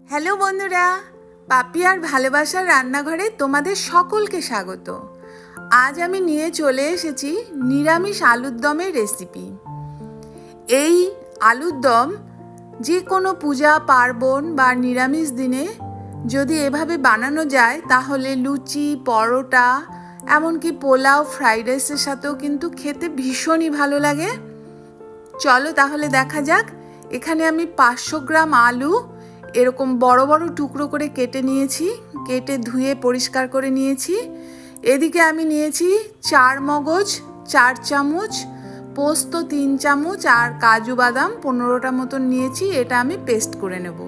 Hello বন্ধুরা, পাপি আর ভালোবাসার রান্নাঘরে তোমাদের সকলকে স্বাগত। আজ আমি নিয়ে চলে এসেছি নিরামিষ আলুর দমের রেসিপি। এই আলুর দম যে কোনো পূজা পার্বণ বা নিরামিষ দিনে যদি এভাবে বানানো যায় তাহলে লুচি, পরোটা, এমনকি পোলাও, ফ্রাইড রাইসের সাথেও কিন্তু খেতে ভীষণই ভালো লাগে। চলো তাহলে দেখা যাক। এখানে আমি 500 গ্রাম আলু এরকম বড় বড় টুকরো করে কেটে নিয়েছি, কেটে ধুয়ে পরিষ্কার করে নিয়েছি। এদিকে আমি নিয়েছি 4 মগজ 4 চামচ, পোস্ত 3 চামচ আর কাজু বাদাম 15টা মতন নিয়েছি। এটা আমি পেস্ট করে নেব।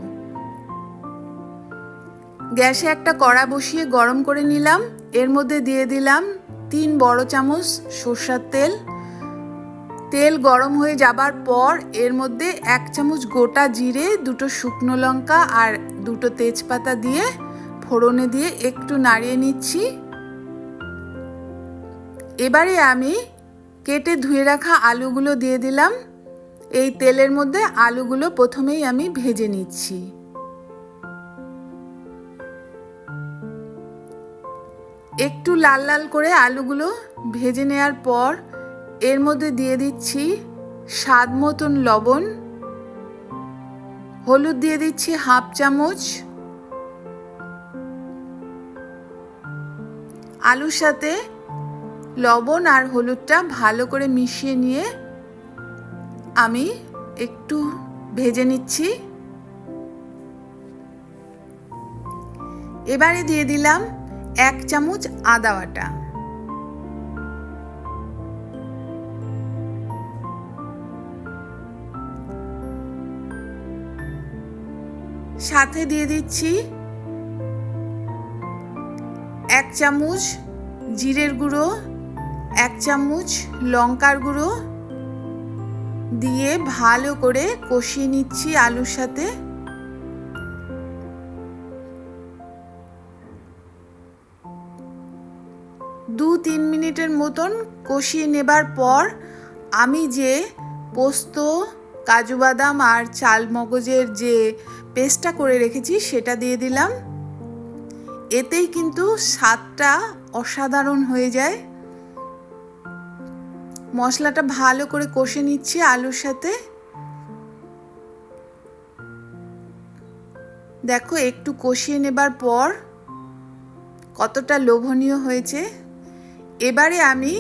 গ্যাসে একটা কড়া বসিয়ে গরম করে নিলাম। এর মধ্যে দিয়ে দিলাম 3 বড় চামচ সরষের তেল। তেল গরম হয়ে যাবার পর এর মধ্যে 1 চামচ গোটা জিরে, 2টো শুকনো লঙ্কা আর 2টো তেজপাতা দিয়ে ফোড়নে দিয়ে একটু নাড়িয়ে নিচ্ছি। এবারে আমি কেটে ধুয়ে রাখা আলুগুলো দিয়ে দিলাম। এই তেলের মধ্যে আলুগুলো প্রথমেই আমি ভেজে নিচ্ছি। একটু লাল লাল করে আলুগুলো ভেজে নেওয়ার পর এর মধ্যে দিয়ে দিচ্ছি স্বাদ মতন লবণ, হলুদ দিয়ে দিচ্ছি 1/2 চামচ। আলুর সাথে লবণ আর হলুদটা ভালো করে মিশিয়ে নিয়ে আমি একটু ভেজে নিচ্ছি। এবারে দিয়ে দিলাম 1 চামচ আদা বাটা, সাথে দিয়ে দিচ্ছি 1 চামচ জিরের গুঁড়ো, 1 চামচ লঙ্কার গুঁড়ো দিয়ে ভালো করে কষিয়ে নিচ্ছি আলুর সাথে। দু 3 মিনিটের মতন কষিয়ে নেবার পর আমি যে পোস্ত, কাজু বাদাম আর চাল মগজের যে পেস্টটা করে রেখেছি সেটা দিয়ে দিলাম। এতেই কিন্তু স্বাদটা অসাধারণ হয়ে যায়। মশলাটা ভালো করে কষে নিচ্ছি আলুর সাথে। দেখো একটু কষিয়ে নেবার পর কতটা লোভনীয় হয়েছে। এবারে আমি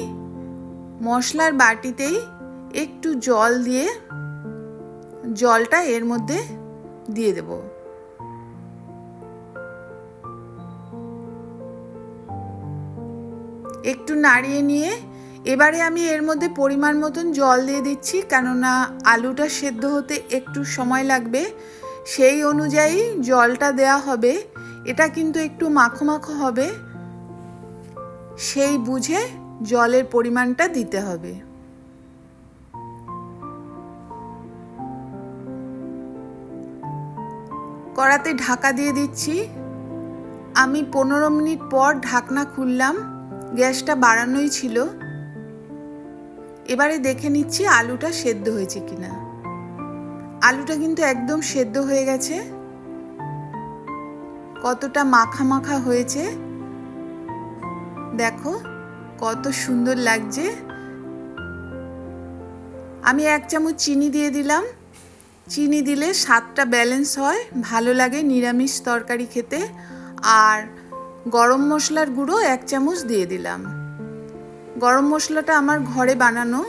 মশলার বাটিতেই একটু জল দিয়ে জলটা এর মধ্যে দিয়ে দেব। একটু নাড়িয়ে নিয়ে এবারে আমি এর মধ্যে পরিমাণ মতন জল দিয়ে দিচ্ছি, কেননা আলুটা সেদ্ধ হতে একটু সময় লাগবে, সেই অনুযায়ী জলটা দেয়া হবে। এটা কিন্তু একটু মাখো মাখো হবে, সেই বুঝে জলের পরিমাণটা দিতে হবে। কড়াতে ঢাকা দিয়ে দিচ্ছি। আমি 15 মিনিট পর ঢাকনা খুললাম, গ্যাসটা বাড়ানোই ছিল। এবারে দেখে নিচ্ছি আলুটা সেদ্ধ হয়েছে কিনা। আলুটা কিন্তু একদম সেদ্ধ হয়ে গেছে, কতটা মাখা মাখা হয়েছে দেখো, কত সুন্দর লাগছে। আমি 1 চামচ চিনি দিয়ে দিলাম। চিনি দিলে স্বাদটা ব্যালেন্স হয়, ভালো লাগে নিরামিষ তরকারি খেতে। আর গরম মশলার গুঁড়ো 1 চামচ দিয়ে দিলাম। গরম মশলাটা আমার ঘরে বানানো।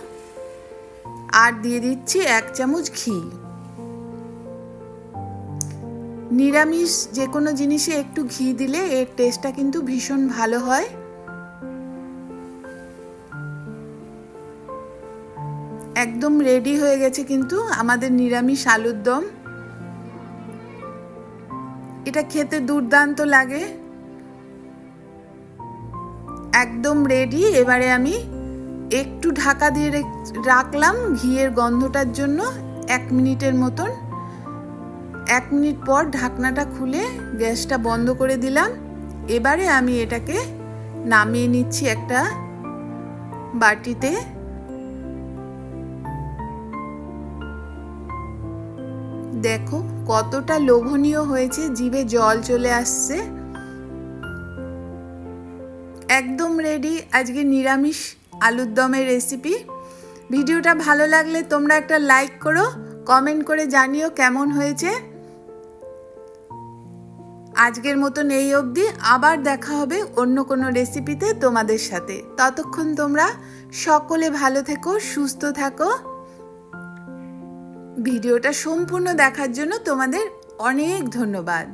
আর দিয়ে দিচ্ছি 1 চামচ ঘি। নিরামিষ যে কোনো জিনিসে একটু ঘি দিলে এর টেস্টটা কিন্তু ভীষণ ভালো হয়। একদম রেডি হয়ে গেছে কিন্তু আমাদের নিরামিষ আলুর দম। এটা খেতে দুর্দান্ত লাগে, একদম রেডি। এবারে আমি একটু ঢাকা দিয়ে রাখলাম ঘিয়ের গন্ধটার জন্য 1 মিনিটের মতন। 1 মিনিট পর ঢাকনাটা খুলে গ্যাসটা বন্ধ করে দিলাম। এবারে আমি এটাকে নামিয়ে নিচ্ছি একটা বাটিতে। দেখো কতটা লোভনীয় হয়েছে, জিভে জল চলে আসছে। একদম রেডি আজকে নিরামিষ আলুর দমের রেসিপি। ভিডিওটা ভালো লাগলে তোমরা একটা লাইক করো, কমেন্ট করে জানিও কেমন হয়েছে। আজকের মতন এই অবধি, আবার দেখা হবে অন্য কোনো রেসিপিতে তোমাদের সাথে। ততক্ষণ তোমরা সকলে ভালো থেকো, সুস্থ থাকো। ভিডিওটা সম্পূর্ণ দেখার জন্য তোমাদের অনেক ধন্যবাদ।